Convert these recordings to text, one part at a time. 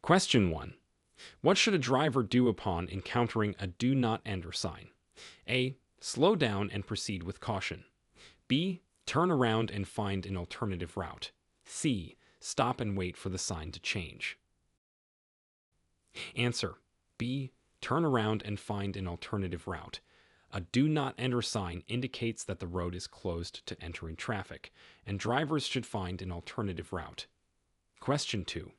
Question 1. What should a driver do upon encountering a do not enter sign? A. Slow down and proceed with caution. B. Turn around and find an alternative route. C. Stop and wait for the sign to change. Answer. B. Turn around and find an alternative route. A do not enter sign indicates that the road is closed to entering traffic, and drivers should find an alternative route. Question 2.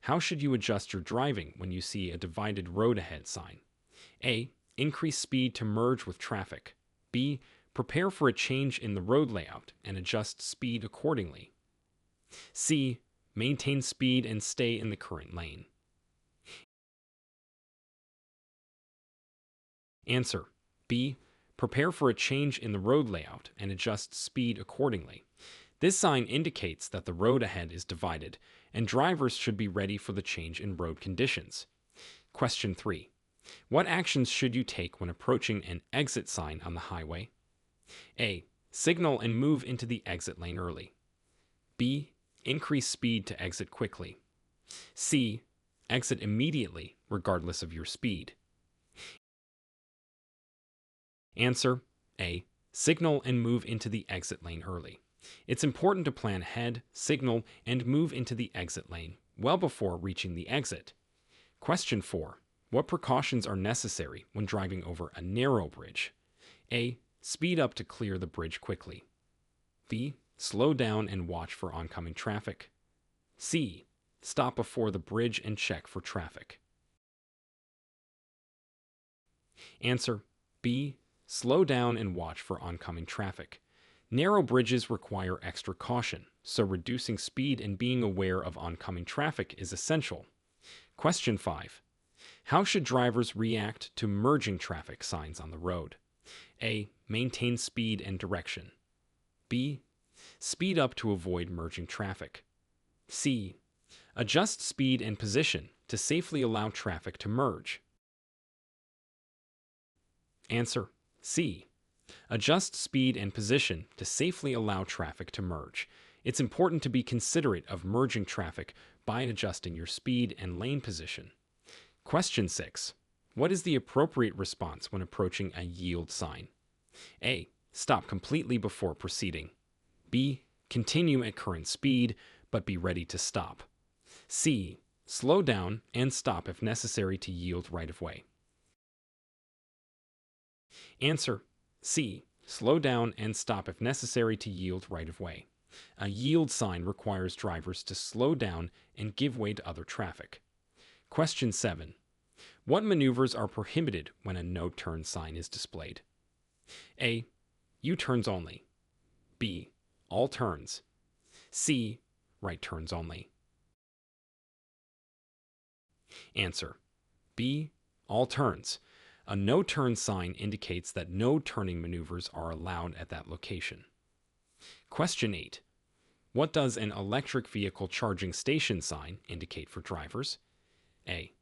How should you adjust your driving when you see a divided road ahead sign? A. Increase speed to merge with traffic. B. Prepare for a change in the road layout and adjust speed accordingly. C. Maintain speed and stay in the current lane. Answer. B. Prepare for a change in the road layout and adjust speed accordingly. This sign indicates that the road ahead is divided, and drivers should be ready for the change in road conditions. Question 3. What actions should you take when approaching an exit sign on the highway? A. Signal and move into the exit lane early. B. Increase speed to exit quickly. C. Exit immediately, regardless of your speed. Answer. A. Signal and move into the exit lane early. It's important to plan ahead, signal, and move into the exit lane well before reaching the exit. Question 4. What precautions are necessary when driving over a narrow bridge? A. Speed up to clear the bridge quickly. B. Slow down and watch for oncoming traffic. C. Stop before the bridge and check for traffic. Answer. B. Slow down and watch for oncoming traffic. Narrow bridges require extra caution, so reducing speed and being aware of oncoming traffic is essential. Question 5. How should drivers react to merging traffic signs on the road? A. Maintain speed and direction. B. Speed up to avoid merging traffic. C. Adjust speed and position to safely allow traffic to merge. Answer. C. Adjust speed and position to safely allow traffic to merge. It's important to be considerate of merging traffic by adjusting your speed and lane position. Question 6. What is the appropriate response when approaching a yield sign? A. Stop completely before proceeding. B. Continue at current speed, but be ready to stop. C. Slow down and stop if necessary to yield right of way. Answer. C. Slow down and stop if necessary to yield right of way. A yield sign requires drivers to slow down and give way to other traffic. Question 7. What maneuvers are prohibited when a no-turn sign is displayed? A. U-turns only. B. All turns. C. Right turns only. Answer. B. All turns. A no-turn sign indicates that no turning maneuvers are allowed at that location. Question 8. What does an electric vehicle charging station sign indicate for drivers? A.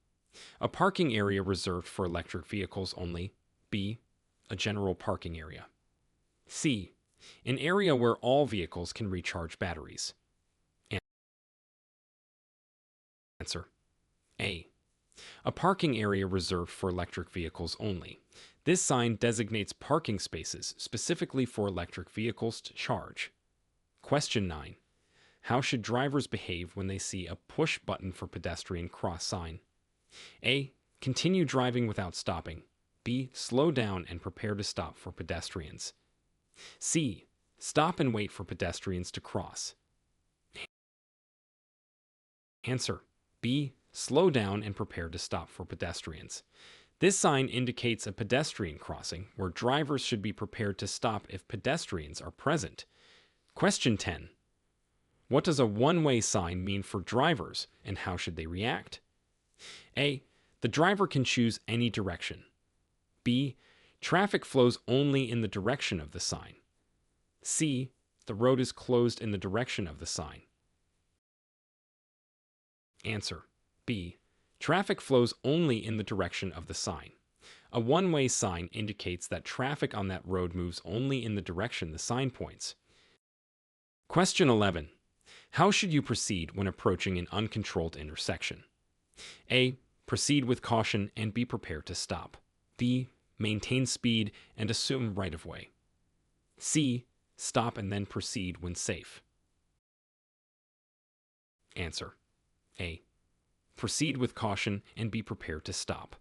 A parking area reserved for electric vehicles only. B. A general parking area. C. An area where all vehicles can recharge batteries. Answer. A. A parking area reserved for electric vehicles only. This sign designates parking spaces specifically for electric vehicles to charge. Question 9. How should drivers behave when they see a push button for pedestrian cross sign? A. Continue driving without stopping. B. Slow down and prepare to stop for pedestrians. C. Stop and wait for pedestrians to cross. Answer. B. Slow down and prepare to stop for pedestrians. This sign indicates a pedestrian crossing where drivers should be prepared to stop if pedestrians are present. Question 10. What does a one-way sign mean for drivers and how should they react? A. The driver can choose any direction. B. Traffic flows only in the direction of the sign. C. The road is closed in the direction of the sign. Answer. B. Traffic flows only in the direction of the sign. A one-way sign indicates that traffic on that road moves only in the direction the sign points. Question 11. How should you proceed when approaching an uncontrolled intersection? A. Proceed with caution and be prepared to stop. B. Maintain speed and assume right-of-way. C. Stop and then proceed when safe. Answer. A. Proceed with caution and be prepared to stop.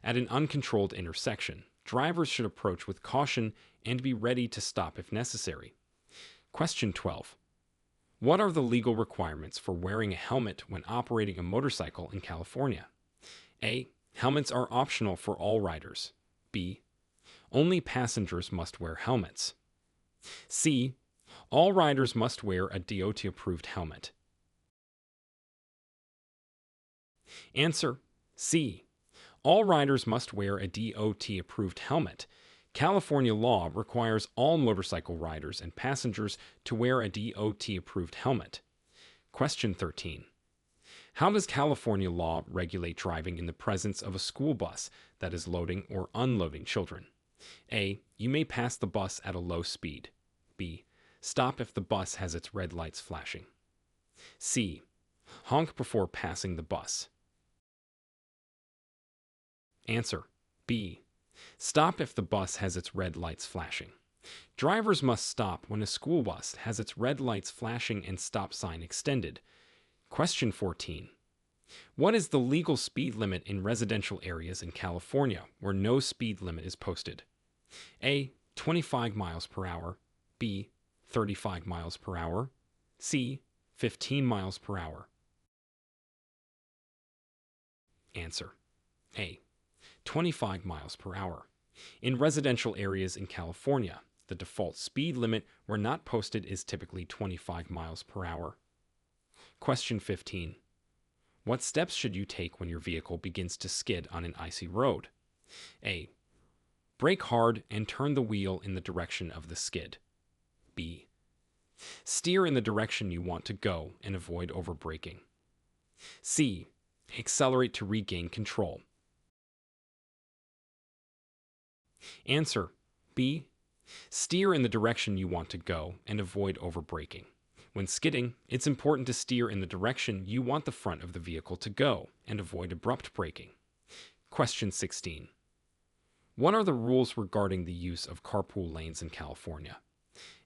At an uncontrolled intersection, drivers should approach with caution and be ready to stop if necessary. Question 12. What are the legal requirements for wearing a helmet when operating a motorcycle in California? A. Helmets are optional for all riders. B. Only passengers must wear helmets. C. All riders must wear a DOT-approved helmet. Answer. C. All riders must wear a DOT-approved helmet. California law requires all motorcycle riders and passengers to wear a DOT-approved helmet. Question 13. How does California law regulate driving in the presence of a school bus that is loading or unloading children? A. You may pass the bus at a low speed. B. Stop if the bus has its red lights flashing. C. Honk before passing the bus. Answer. B. Stop if the bus has its red lights flashing. Drivers must stop when a school bus has its red lights flashing and stop sign extended. Question 14. What is the legal speed limit in residential areas in California where no speed limit is posted? A. 25 miles per hour. B. 35 miles per hour. C. 15 miles per hour. Answer. A. 25 miles per hour. In residential areas in California, the default speed limit where not posted is typically 25 miles per hour. Question 15. What steps should you take when your vehicle begins to skid on an icy road? A. Brake hard and turn the wheel in the direction of the skid. B. Steer in the direction you want to go and avoid overbraking. C. Accelerate to regain control. Answer. B. Steer in the direction you want to go and avoid overbraking. When skidding, it's important to steer in the direction you want the front of the vehicle to go and avoid abrupt braking. Question 16. What are the rules regarding the use of carpool lanes in California?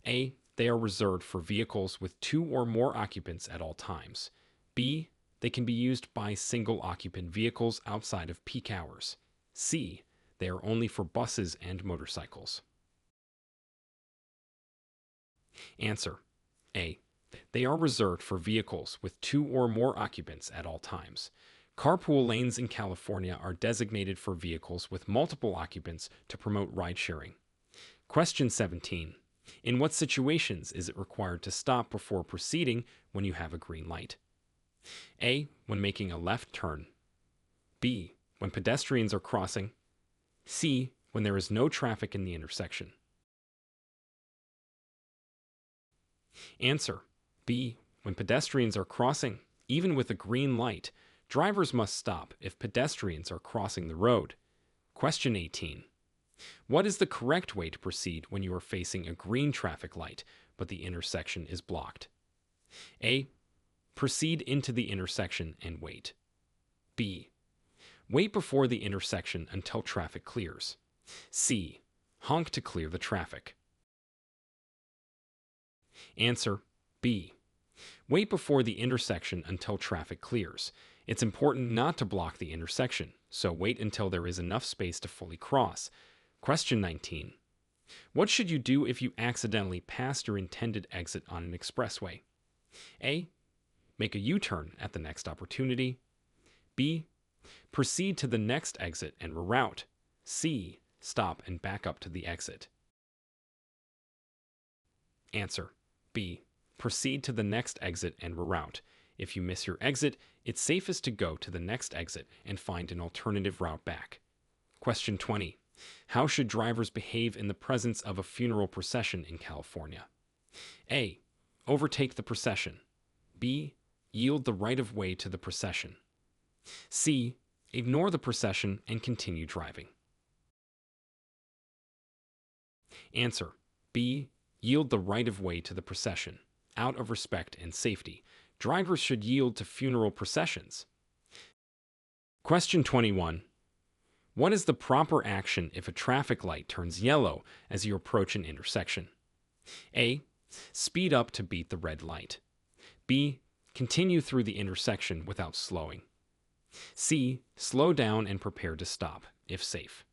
A. They are reserved for vehicles with 2 or more occupants at all times. B. They can be used by single-occupant vehicles outside of peak hours. C. They are only for buses and motorcycles. Answer. A. They are reserved for vehicles with 2 or more occupants at all times. Carpool lanes in California are designated for vehicles with multiple occupants to promote ride-sharing. Question 17. In what situations is it required to stop before proceeding when you have a green light? A. When making a left turn. B. When pedestrians are crossing. C. When there is no traffic in the intersection. Answer. B. When pedestrians are crossing, even with a green light, drivers must stop if pedestrians are crossing the road. Question 18. What is the correct way to proceed when you are facing a green traffic light, but the intersection is blocked? A. Proceed into the intersection and wait. B. Wait before the intersection until traffic clears. C. Honk to clear the traffic. Answer. B. Wait before the intersection until traffic clears. It's important not to block the intersection, so wait until there is enough space to fully cross. Question 19. What should you do if you accidentally pass your intended exit on an expressway? A. Make a U-turn at the next opportunity. B. Proceed to the next exit and reroute. C. Stop and back up to the exit. Answer. B. Proceed to the next exit and reroute. If you miss your exit, it's safest to go to the next exit and find an alternative route back. Question 20. How should drivers behave in the presence of a funeral procession in California? A. Overtake the procession. B. Yield the right-of-way to the procession. C. Ignore the procession and continue driving. Answer. B. Yield the right-of-way to the procession. Out of respect and safety, drivers should yield to funeral processions. Question 21. What is the proper action if a traffic light turns yellow as you approach an intersection? A. Speed up to beat the red light. B. Continue through the intersection without slowing. C. Slow down and prepare to stop, if safe.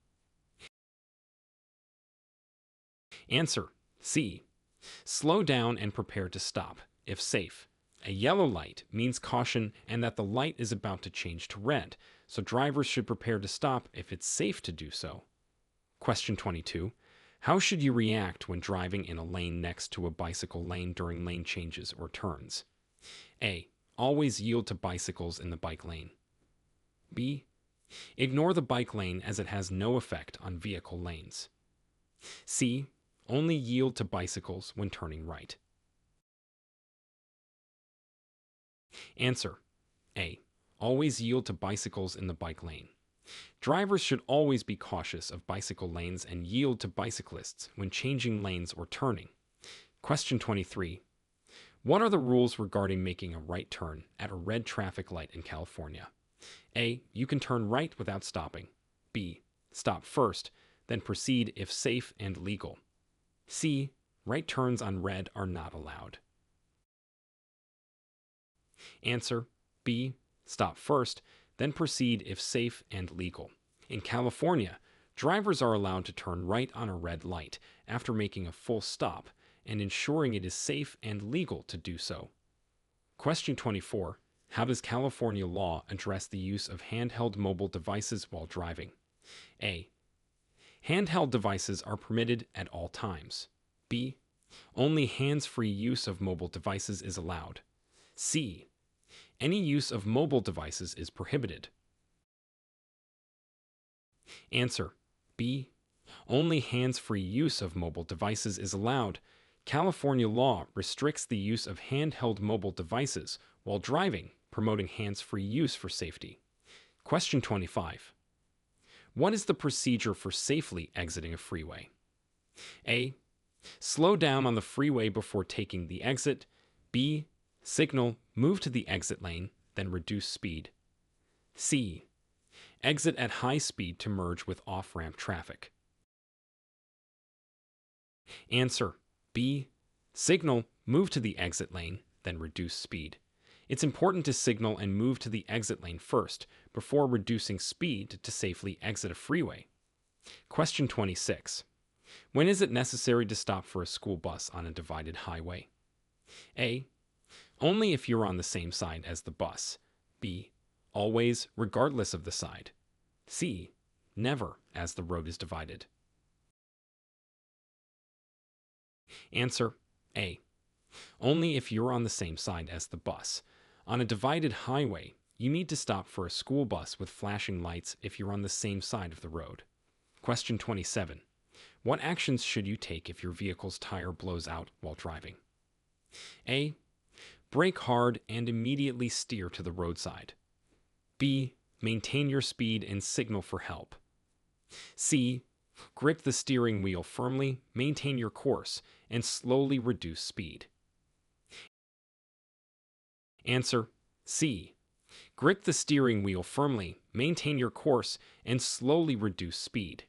Answer: C. Slow down and prepare to stop, if safe. A yellow light means caution and that the light is about to change to red, so drivers should prepare to stop if it's safe to do so. Question 22. How should you react when driving in a lane next to a bicycle lane during lane changes or turns? A. Always yield to bicycles in the bike lane. B. Ignore the bike lane as it has no effect on vehicle lanes. C. Only yield to bicycles when turning right. Answer: A. Always yield to bicycles in the bike lane. Drivers should always be cautious of bicycle lanes and yield to bicyclists when changing lanes or turning. Question 23. What are the rules regarding making a right turn at a red traffic light in California? A. You can turn right without stopping. B. Stop first, then proceed if safe and legal. C. Right turns on red are not allowed. Answer: B. Stop first, then proceed if safe and legal. In California, drivers are allowed to turn right on a red light after making a full stop and ensuring it is safe and legal to do so. Question 24. How does California law address the use of handheld mobile devices while driving? A. Handheld devices are permitted at all times. B. Only hands-free use of mobile devices is allowed. C. Any use of mobile devices is prohibited. Answer: B. Only hands-free use of mobile devices is allowed. California law restricts the use of handheld mobile devices while driving, promoting hands-free use for safety. Question 25. What is the procedure for safely exiting a freeway? A. Slow down on the freeway before taking the exit. B. Signal, move to the exit lane, then reduce speed. C. Exit at high speed to merge with off-ramp traffic. Answer: B. Signal, move to the exit lane, then reduce speed. It's important to signal and move to the exit lane first before reducing speed to safely exit a freeway. Question 26. When is it necessary to stop for a school bus on a divided highway? A. Only if you're on the same side as the bus. B. Always, regardless of the side. C. Never, as the road is divided. Answer: A. Only if you're on the same side as the bus. On a divided highway, you need to stop for a school bus with flashing lights if you're on the same side of the road. Question 27. What actions should you take if your vehicle's tire blows out while driving? A. Brake hard and immediately steer to the roadside. B. Maintain your speed and signal for help. C. Grip the steering wheel firmly, maintain your course, and slowly reduce speed. Answer: C. Grip the steering wheel firmly, maintain your course, and slowly reduce speed.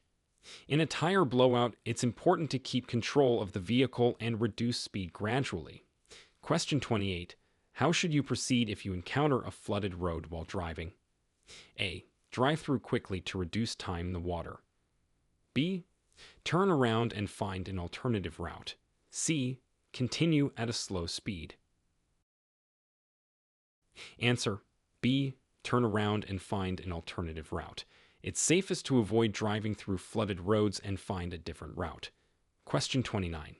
In a tire blowout, it's important to keep control of the vehicle and reduce speed gradually. Question 28. How should you proceed if you encounter a flooded road while driving? A. Drive through quickly to reduce time in the water. B. Turn around and find an alternative route. C. Continue at a slow speed. Answer: B. Turn around and find an alternative route. It's safest to avoid driving through flooded roads and find a different route. Question 29.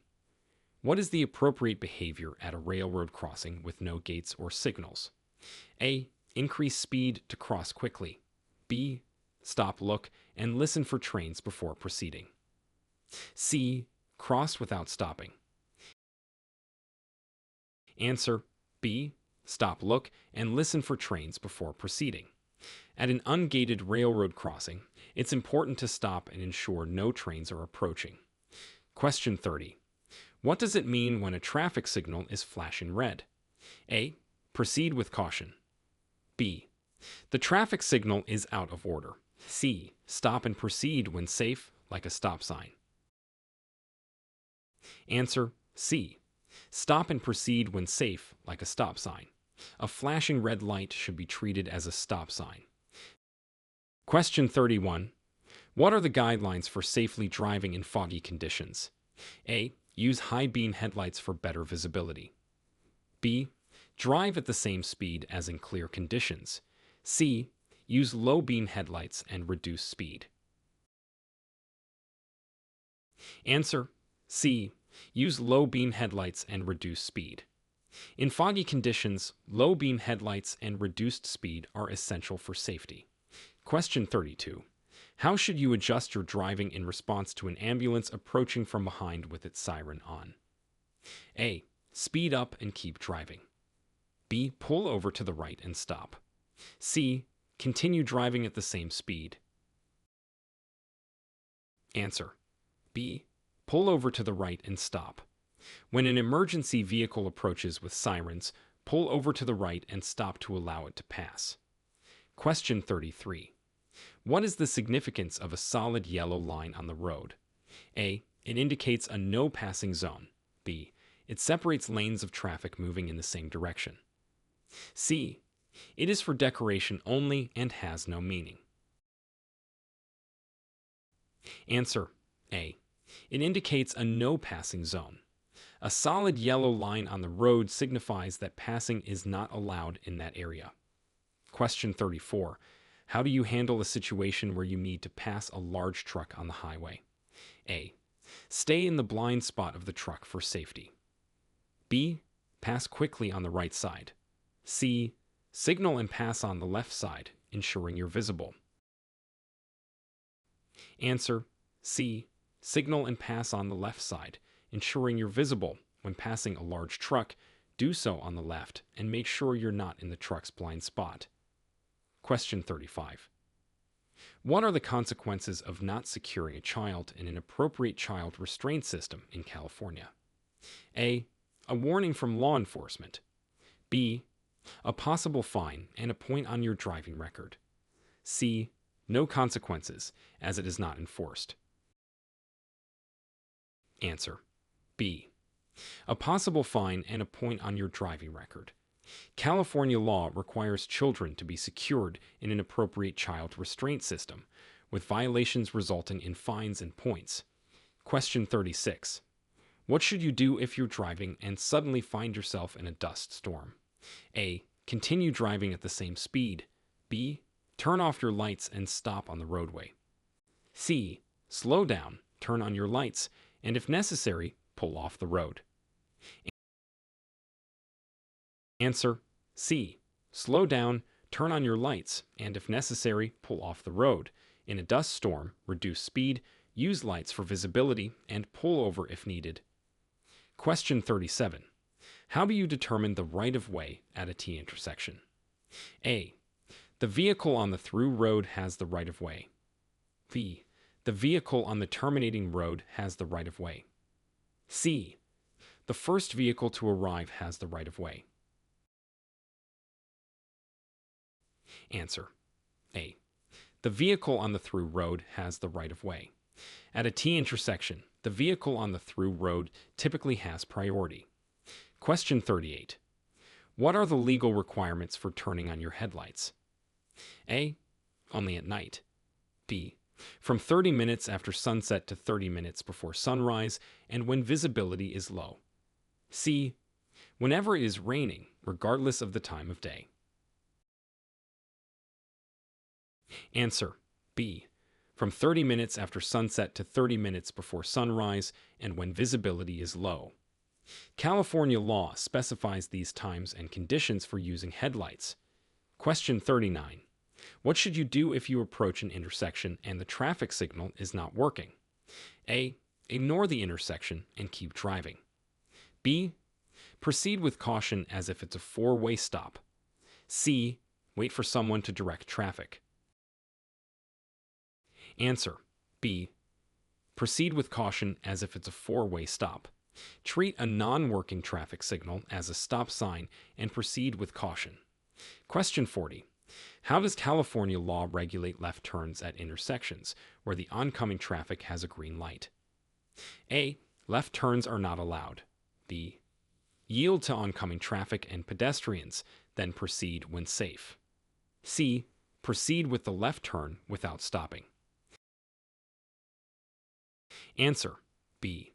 What is the appropriate behavior at a railroad crossing with no gates or signals? A. Increase speed to cross quickly. B. Stop, look, and listen for trains before proceeding. C. Cross without stopping. Answer: B. Stop, look, and listen for trains before proceeding. At an ungated railroad crossing, it's important to stop and ensure no trains are approaching. Question 30. What does it mean when a traffic signal is flashing red? A. Proceed with caution. B. The traffic signal is out of order. C. Stop and proceed when safe, like a stop sign. Answer C. Stop and proceed when safe, like a stop sign. A flashing red light should be treated as a stop sign. Question 31. What are the guidelines for safely driving in foggy conditions? A. Use high beam headlights for better visibility. B. Drive at the same speed as in clear conditions. C. Use low beam headlights and reduce speed. Answer C. Use low beam headlights and reduce speed. In foggy conditions, low beam headlights and reduced speed are essential for safety. Question 32. How should you adjust your driving in response to an ambulance approaching from behind with its siren on? A. Speed up and keep driving. B. Pull over to the right and stop. C. Continue driving at the same speed. Answer B. Pull over to the right and stop. When an emergency vehicle approaches with sirens, pull over to the right and stop to allow it to pass. Question 33. What is the significance of a solid yellow line on the road? A. It indicates a no passing zone. B. It separates lanes of traffic moving in the same direction. C. It is for decoration only and has no meaning. Answer A. It indicates a no passing zone. A solid yellow line on the road signifies that passing is not allowed in that area. Question 34. How do you handle a situation where you need to pass a large truck on the highway? A. Stay in the blind spot of the truck for safety. B. Pass quickly on the right side. C. Signal and pass on the left side, ensuring you're visible. Answer C. Signal and pass on the left side, ensuring you're visible. When passing a large truck, do so on the left and make sure you're not in the truck's blind spot. Question 35. What are the consequences of not securing a child in an appropriate child restraint system in California? A. A warning from law enforcement. B. A possible fine and a point on your driving record. C. No consequences, as it is not enforced. Answer B. A possible fine and a point on your driving record. California law requires children to be secured in an appropriate child restraint system, with violations resulting in fines and points. Question 36. What should you do if you're driving and suddenly find yourself in a dust storm? A. Continue driving at the same speed. B. Turn off your lights and stop on the roadway. C. Slow down, turn on your lights, and if necessary, pull off the road. Answer C. Slow down, turn on your lights, and if necessary, pull off the road. In a dust storm, reduce speed, use lights for visibility, and pull over if needed. Question 37. How do you determine the right-of-way at a T intersection? A. The vehicle on the through road has the right-of-way. B. The vehicle on the terminating road has the right-of-way. C. The first vehicle to arrive has the right-of-way. Answer A. The vehicle on the through road has the right-of-way. At a T intersection, the vehicle on the through road typically has priority. Question 38. What are the legal requirements for turning on your headlights? A. Only at night. B. From 30 minutes after sunset to 30 minutes before sunrise and when visibility is low. C. Whenever it is raining, regardless of the time of day. Answer B. From 30 minutes after sunset to 30 minutes before sunrise and when visibility is low. California law specifies these times and conditions for using headlights. Question 39. What should you do if you approach an intersection and the traffic signal is not working? A. Ignore the intersection and keep driving. B. Proceed with caution as if it's a four-way stop. C. Wait for someone to direct traffic. Answer B. Proceed with caution as if it's a four-way stop. Treat a non-working traffic signal as a stop sign and proceed with caution. Question 40. How does California law regulate left turns at intersections where the oncoming traffic has a green light? A. Left turns are not allowed. B. Yield to oncoming traffic and pedestrians, then proceed when safe. C. Proceed with the left turn without stopping. Answer: B.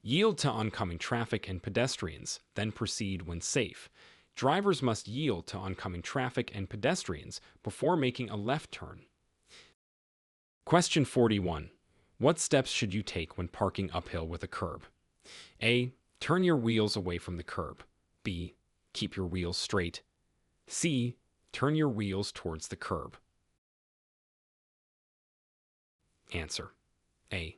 Yield to oncoming traffic and pedestrians, then proceed when safe. Drivers must yield to oncoming traffic and pedestrians before making a left turn. Question 41. What steps should you take when parking uphill with a curb? A. Turn your wheels away from the curb. B. Keep your wheels straight. C. Turn your wheels towards the curb. Answer: A.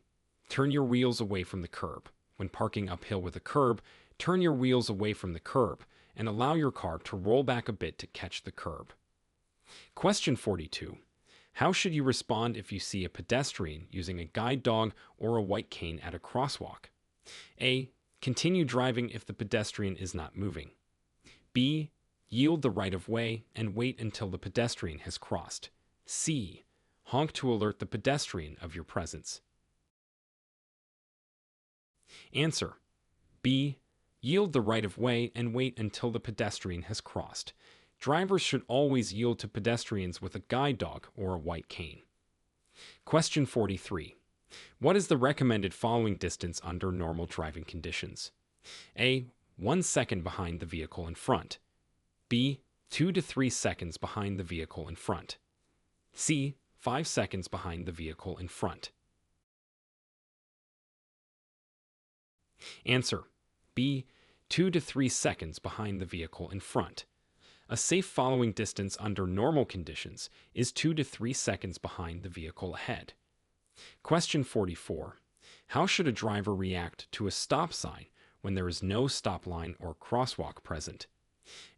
Turn your wheels away from the curb. When parking uphill with a curb, turn your wheels away from the curb and allow your car to roll back a bit to catch the curb. Question 42. How should you respond if you see a pedestrian using a guide dog or a white cane at a crosswalk? A. Continue driving if the pedestrian is not moving. B. Yield the right of way and wait until the pedestrian has crossed. C. Honk to alert the pedestrian of your presence. Answer: B. Yield the right of way and wait until the pedestrian has crossed. Drivers should always yield to pedestrians with a guide dog or a white cane. Question 43. What is the recommended following distance under normal driving conditions? A. 1 second behind the vehicle in front. B. 2 to 3 seconds behind the vehicle in front. C. 5 seconds behind the vehicle in front. Answer: B. 2 to 3 seconds behind the vehicle in front. A safe following distance under normal conditions is 2 to 3 seconds behind the vehicle ahead. Question 44. How should a driver react to a stop sign when there is no stop line or crosswalk present?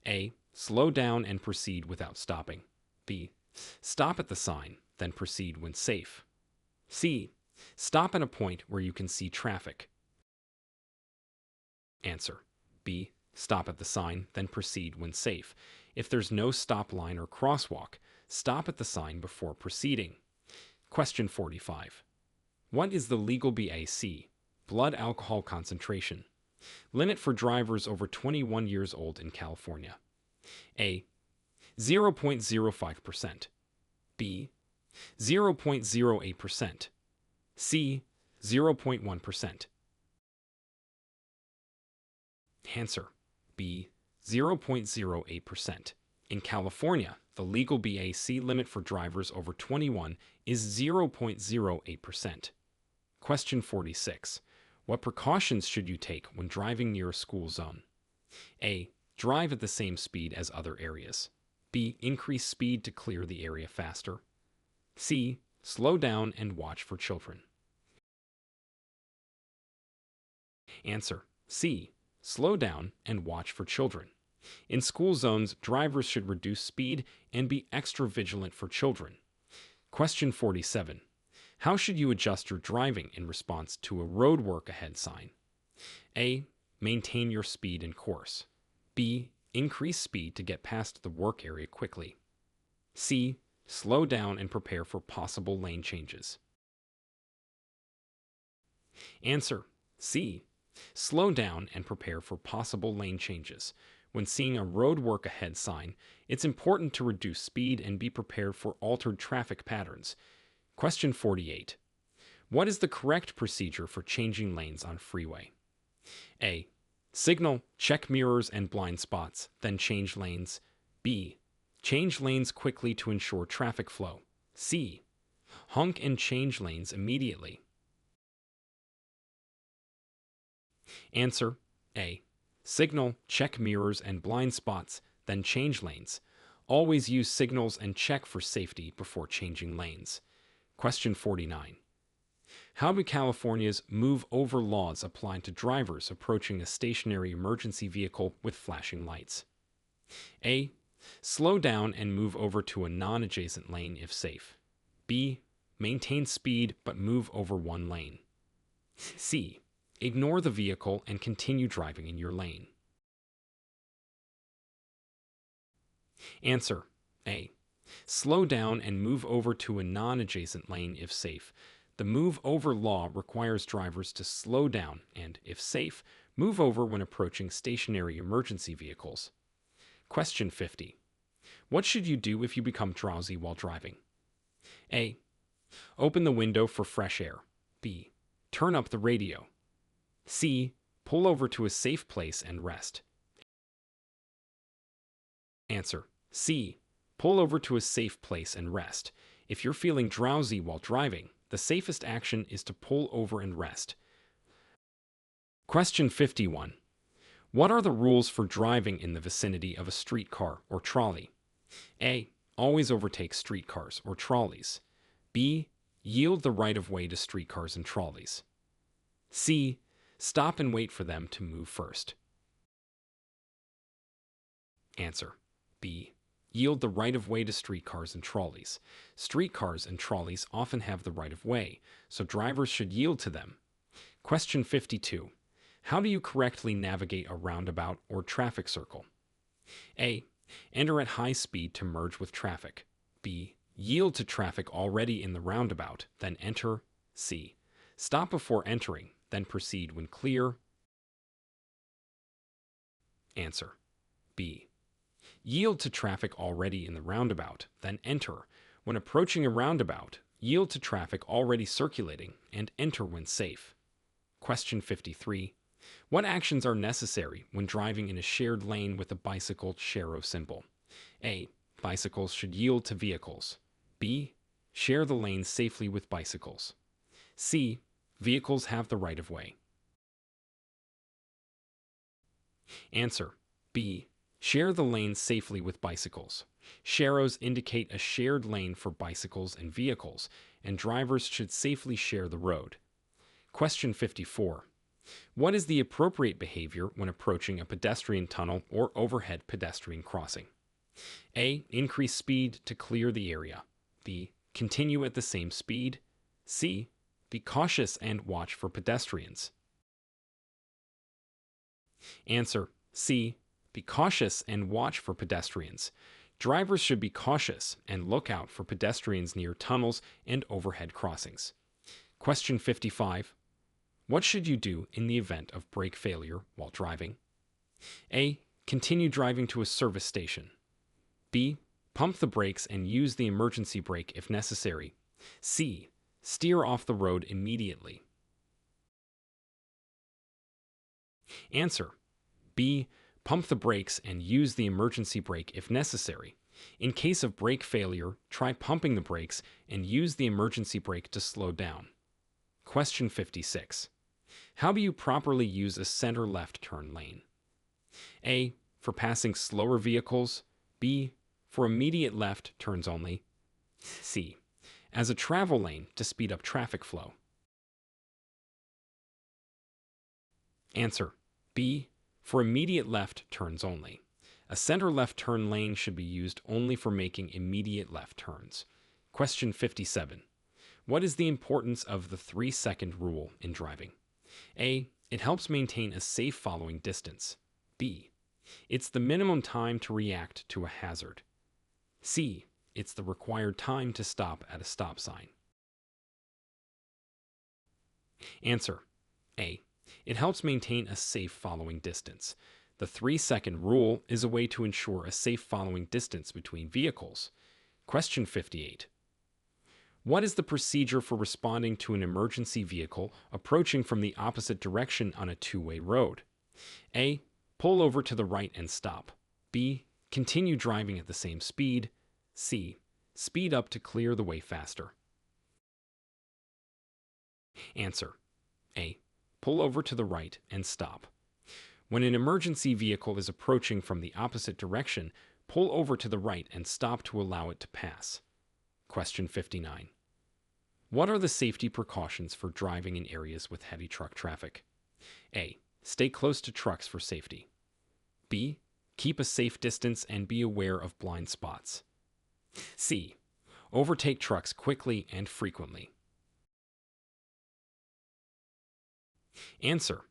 A. Slow down and proceed without stopping. B. Stop at the sign, then proceed when safe. C. Stop at a point where you can see traffic. Answer: B. Stop at the sign, then proceed when safe. If there's no stop line or crosswalk, stop at the sign before proceeding. Question 45. What is the legal BAC, blood alcohol concentration, limit for drivers over 21 years old in California? A. 0.05%. B. 0.08%. C. 0.1%. Answer: B. 0.08%. In California, the legal BAC limit for drivers over 21 is 0.08%. Question 46. What precautions should you take when driving near a school zone? A. Drive at the same speed as other areas. B. Increase speed to clear the area faster. C. Slow down and watch for children. Answer: C. Slow down and watch for children. In school zones, drivers should reduce speed and be extra vigilant for children. Question 47. How should you adjust your driving in response to a road work ahead sign? A. Maintain your speed and course. B. Increase speed to get past the work area quickly. C. Slow down and prepare for possible lane changes. Answer: C. Slow down and prepare for possible lane changes. When seeing a road work ahead sign, it's important to reduce speed and be prepared for altered traffic patterns. Question 48. What is the correct procedure for changing lanes on freeway? A. Signal, check mirrors and blind spots, then change lanes. B. Change lanes quickly to ensure traffic flow. C. Honk and change lanes immediately. Answer: A. Signal, check mirrors and blind spots, then change lanes. Always use signals and check for safety before changing lanes. Question 49. How do California's move over laws apply to drivers approaching a stationary emergency vehicle with flashing lights? A. Slow down and move over to a non-adjacent lane if safe. B. Maintain speed but move over one lane. C. Ignore the vehicle and continue driving in your lane. Answer: A. Slow down and move over to a non-adjacent lane if safe. The move over law requires drivers to slow down and, if safe, move over when approaching stationary emergency vehicles. Question 50. What should you do if you become drowsy while driving? A. Open the window for fresh air. B. Turn up the radio. C. Pull over to a safe place and rest. Answer. C. Pull over to a safe place and rest. If you're feeling drowsy while driving, the safest action is to pull over and rest. Question 51. What are the rules for driving in the vicinity of a streetcar or trolley? A. Always overtake streetcars or trolleys. B. Yield the right-of-way to streetcars and trolleys. C. Stop and wait for them to move first. Answer. B. Yield the right-of-way to streetcars and trolleys. Streetcars and trolleys often have the right-of-way, so drivers should yield to them. Question 52. How do you correctly navigate a roundabout or traffic circle? A. Enter at high speed to merge with traffic. B. Yield to traffic already in the roundabout, then enter. C. Stop before entering, then proceed when clear. Answer. B. Yield to traffic already in the roundabout, then enter. When approaching a roundabout, yield to traffic already circulating and enter when safe. Question 53. What actions are necessary when driving in a shared lane with a bicycle share symbol? A. Bicycles should yield to vehicles. B. Share the lane safely with bicycles. C. Vehicles have the right-of-way. Answer. B. Share the lane safely with bicycles. Sharrows indicate a shared lane for bicycles and vehicles, and drivers should safely share the road. Question 54. What is the appropriate behavior when approaching a pedestrian tunnel or overhead pedestrian crossing? A. Increase speed to clear the area. B. Continue at the same speed. C. Be cautious and watch for pedestrians. Answer. C. Be cautious and watch for pedestrians. Drivers should be cautious and look out for pedestrians near tunnels and overhead crossings. Question 55. What should you do in the event of brake failure while driving? A. Continue driving to a service station. B. Pump the brakes and use the emergency brake if necessary. C. Steer off the road immediately. Answer. B. Pump the brakes and use the emergency brake if necessary. In case of brake failure, try pumping the brakes and use the emergency brake to slow down. Question 56. How do you properly use a center-left turn lane? A. For passing slower vehicles. B. For immediate left turns only. C. As a travel lane to speed up traffic flow. Answer. B. For immediate left turns only. A center-left turn lane should be used only for making immediate left turns. Question 57. What is the importance of the 3-second rule in driving? A. It helps maintain a safe following distance. B. It's the minimum time to react to a hazard. C. It's the required time to stop at a stop sign. Answer. A. It helps maintain a safe following distance. The 3-second rule is a way to ensure a safe following distance between vehicles. Question 58. What is the procedure for responding to an emergency vehicle approaching from the opposite direction on a two-way road? A. Pull over to the right and stop. B. Continue driving at the same speed. C. Speed up to clear the way faster. Answer. A. Pull over to the right and stop. When an emergency vehicle is approaching from the opposite direction, pull over to the right and stop to allow it to pass. Question 59. What are the safety precautions for driving in areas with heavy truck traffic? A. Stay close to trucks for safety. B. Keep a safe distance and be aware of blind spots. C. Overtake trucks quickly and frequently. Answer.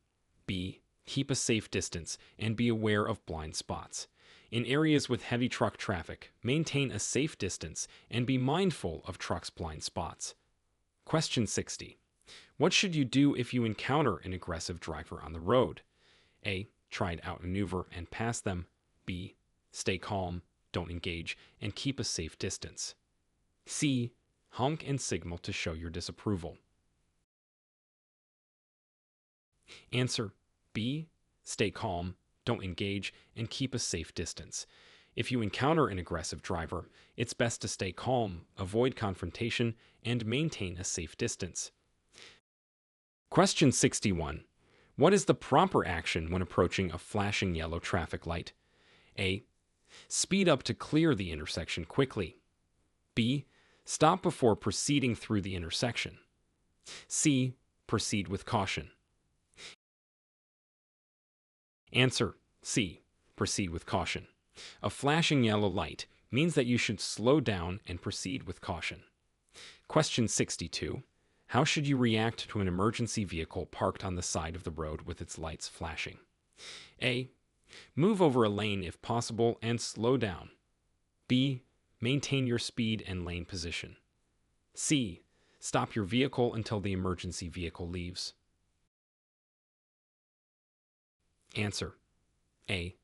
B. Keep a safe distance and be aware of blind spots. In areas with heavy truck traffic, maintain a safe distance and be mindful of trucks' blind spots. Question 60. What should you do if you encounter an aggressive driver on the road? A. Try to outmaneuver and pass them. B. Stay calm, don't engage, and keep a safe distance. C. Honk and signal to show your disapproval. Answer B. Stay calm, don't engage, and keep a safe distance. If you encounter an aggressive driver, it's best to stay calm, avoid confrontation, and maintain a safe distance. Question 61. What is the proper action when approaching a flashing yellow traffic light? A. Speed up to clear the intersection quickly. B. Stop before proceeding through the intersection. C. Proceed with caution. Answer C. Proceed with caution. A flashing yellow light means that you should slow down and proceed with caution. Question 62. How should you react to an emergency vehicle parked on the side of the road with its lights flashing? A. Move over a lane if possible and slow down. B. Maintain your speed and lane position. C. Stop your vehicle until the emergency vehicle leaves. Answer A.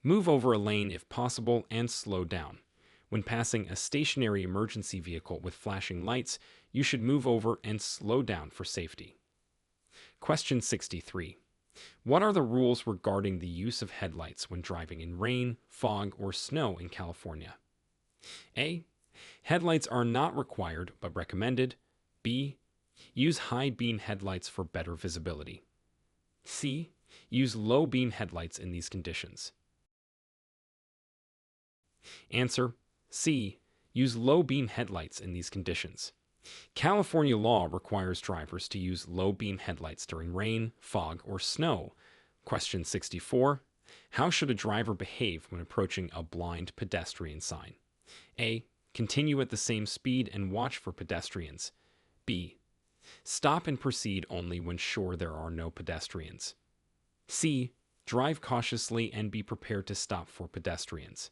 Move over a lane if possible and slow down. When passing a stationary emergency vehicle with flashing lights, you should move over and slow down for safety. Question 63. What are the rules regarding the use of headlights when driving in rain, fog, or snow in California? A. Headlights are not required but recommended. B. Use high beam headlights for better visibility. C. Use low beam headlights in these conditions. Answer C. Use low beam headlights in these conditions. California law requires drivers to use low beam headlights during rain, fog, or snow. Question 64. How should a driver behave when approaching a blind pedestrian sign? A. Continue at the same speed and watch for pedestrians. B. Stop and proceed only when sure there are no pedestrians. C. Drive cautiously and be prepared to stop for pedestrians.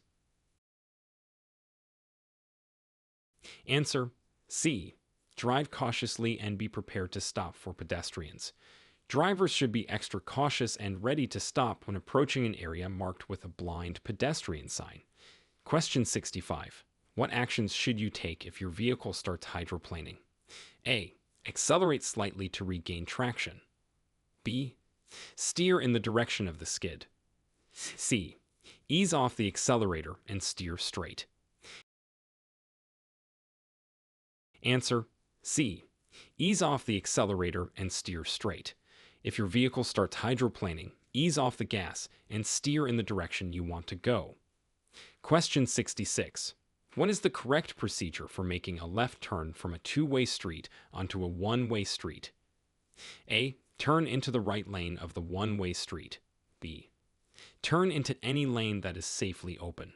Answer C. Drive cautiously and be prepared to stop for pedestrians. Drivers should be extra cautious and ready to stop when approaching an area marked with a blind pedestrian sign. Question 65. What actions should you take if your vehicle starts hydroplaning? A. Accelerate slightly to regain traction. B. Steer in the direction of the skid. C. Ease off the accelerator and steer straight. Answer C. Ease off the accelerator and steer straight. If your vehicle starts hydroplaning, ease off the gas and steer in the direction you want to go. Question 66. What is the correct procedure for making a left turn from a two-way street onto a one-way street? A. Turn into the right lane of the one-way street. B. Turn into any lane that is safely open.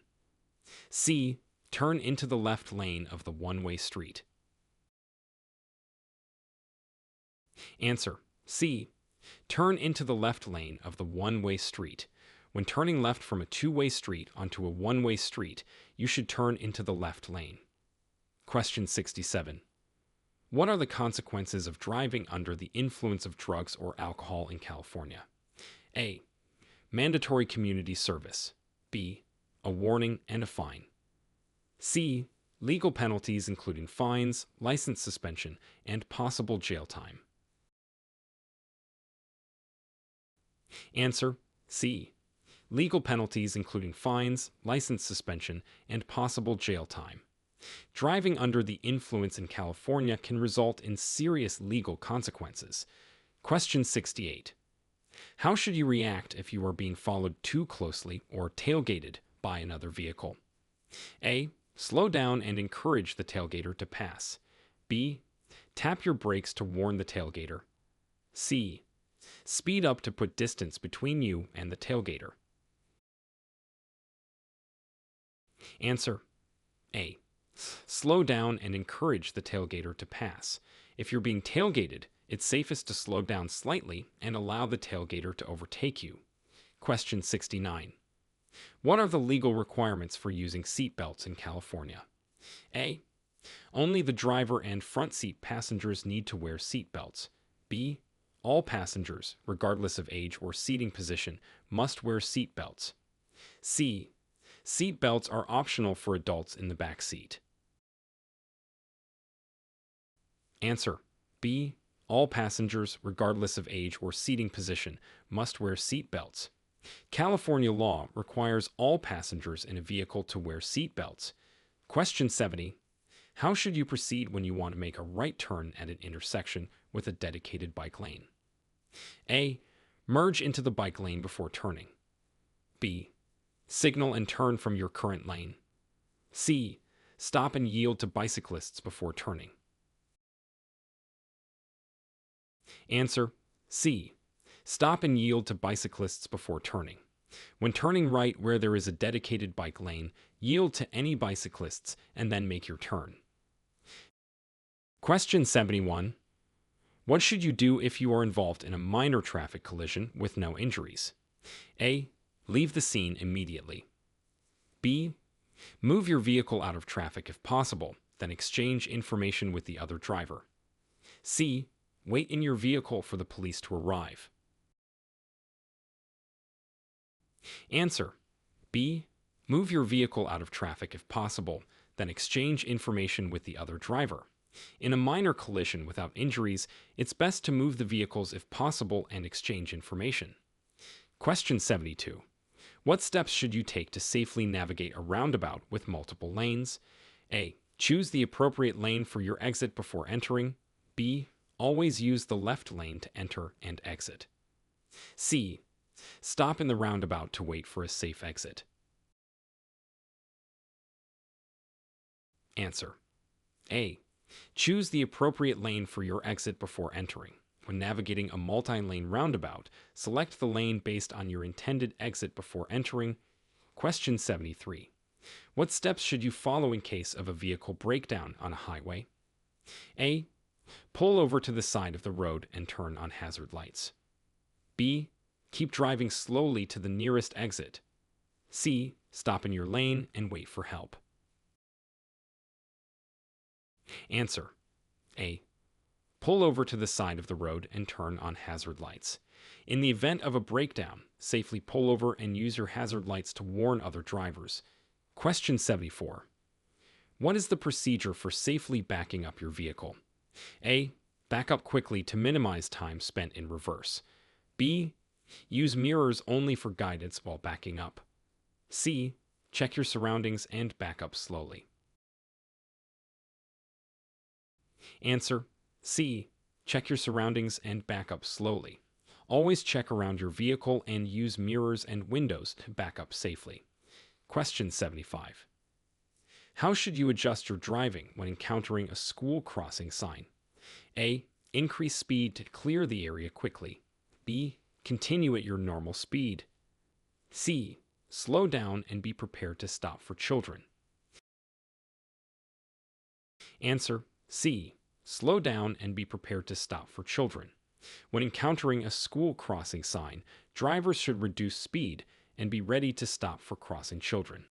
C. Turn into the left lane of the one-way street. Answer C. Turn into the left lane of the one-way street. When turning left from a two-way street onto a one-way street, you should turn into the left lane. Question 67. What are the consequences of driving under the influence of drugs or alcohol in California? A. Mandatory community service. B. A warning and a fine. C. Legal penalties including fines, license suspension, and possible jail time. Answer C. Legal penalties including fines, license suspension, and possible jail time. Driving under the influence in California can result in serious legal consequences. Question 68. How should you react if you are being followed too closely or tailgated by another vehicle? A. Slow down and encourage the tailgater to pass. B. Tap your brakes to warn the tailgater. C. Speed up to put distance between you and the tailgater. Answer A. Slow down and encourage the tailgater to pass. If you're being tailgated, it's safest to slow down slightly and allow the tailgater to overtake you. Question 69. What are the legal requirements for using seat belts in California? A. Only the driver and front seat passengers need to wear seat belts. B. All passengers, regardless of age or seating position, must wear seat belts. C. Seat belts are optional for adults in the back seat. Answer. B. All passengers, regardless of age or seating position, must wear seat belts. California law requires all passengers in a vehicle to wear seat belts. Question 70. How should you proceed when you want to make a right turn at an intersection with a dedicated bike lane? A. Merge into the bike lane before turning. B. Signal and turn from your current lane. C. Stop and yield to bicyclists before turning. Answer. C. Stop and yield to bicyclists before turning. When turning right where there is a dedicated bike lane, yield to any bicyclists and then make your turn. Question 71. What should you do if you are involved in a minor traffic collision with no injuries? A. Leave the scene immediately. B. Move your vehicle out of traffic if possible, then exchange information with the other driver. C. Wait in your vehicle for the police to arrive. Answer. B. Move your vehicle out of traffic if possible, then exchange information with the other driver. In a minor collision without injuries, it's best to move the vehicles if possible and exchange information. Question 72. What steps should you take to safely navigate a roundabout with multiple lanes? A. Choose the appropriate lane for your exit before entering. B. Always use the left lane to enter and exit. C. Stop in the roundabout to wait for a safe exit. Answer. A. Choose the appropriate lane for your exit before entering. When navigating a multi-lane roundabout, select the lane based on your intended exit before entering. Question 73. What steps should you follow in case of a vehicle breakdown on a highway? A. Pull over to the side of the road and turn on hazard lights. B. Keep driving slowly to the nearest exit. C. Stop in your lane and wait for help. Answer. A. Pull over to the side of the road and turn on hazard lights. In the event of a breakdown, safely pull over and use your hazard lights to warn other drivers. Question 74. What is the procedure for safely backing up your vehicle? A. Back up quickly to minimize time spent in reverse. B. Use mirrors only for guidance while backing up. C. Check your surroundings and back up slowly. Answer. C. Check your surroundings and back up slowly. Always check around your vehicle and use mirrors and windows to back up safely. Question 75. How should you adjust your driving when encountering a school crossing sign? A. Increase speed to clear the area quickly. B. Continue at your normal speed. C. Slow down and be prepared to stop for children. Answer. C. Slow down and be prepared to stop for children. When encountering a school crossing sign, drivers should reduce speed and be ready to stop for crossing children.